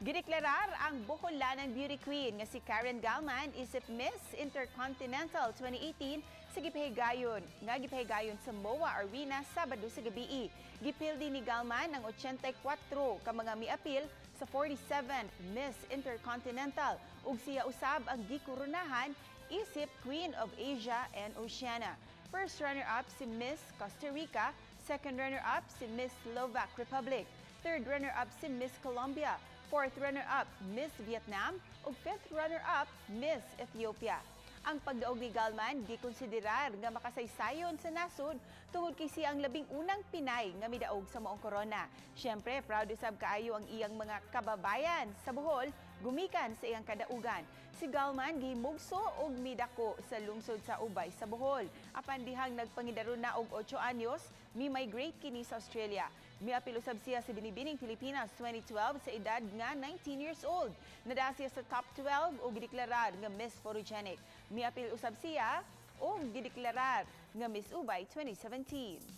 Gideklarar ang Boholanang beauty queen nga si Karen Galman isip Miss Intercontinetal 2018 sa gipahigayon sa MOA Arena Sabado sa gabi. Gipildi ni Galman ang 84 ka mga miapil sa 47th Miss Intercontinental ug siya usab ang gikoronahan isip Queen of Asia and Oceania. First runner-up si Miss Costa Rica, second runner-up si Miss Slovak Republic, third runner-up si Miss Colombia, fourth runner-up Miss Vietnam ug fifth runner-up Miss Ethiopia. Ang pagdaog ni Galman gikonsiderar nga makasaysayon sa nasod tungod kay siya ang labing unang Pinay nga midaog sa maong korona. Siyempre, proud usab kaayo ang iyang mga kababayan sa Bohol gumikan sa iyang kadaugan. Si Galman gihimugso og midako sa lungsod sa Ubay sa Bohol. Apan dihang nagpangidaron na og 8 anyos, mi-migrate kini sa Australia. Miapil usab siya sa Binibining Pilipinas 2012 sa edad nga 19 years old. Nada siya sa top 12 o gideklarar nga Miss Photogenic. Miapil usab siya o gideklarar nga Miss Ubay 2017.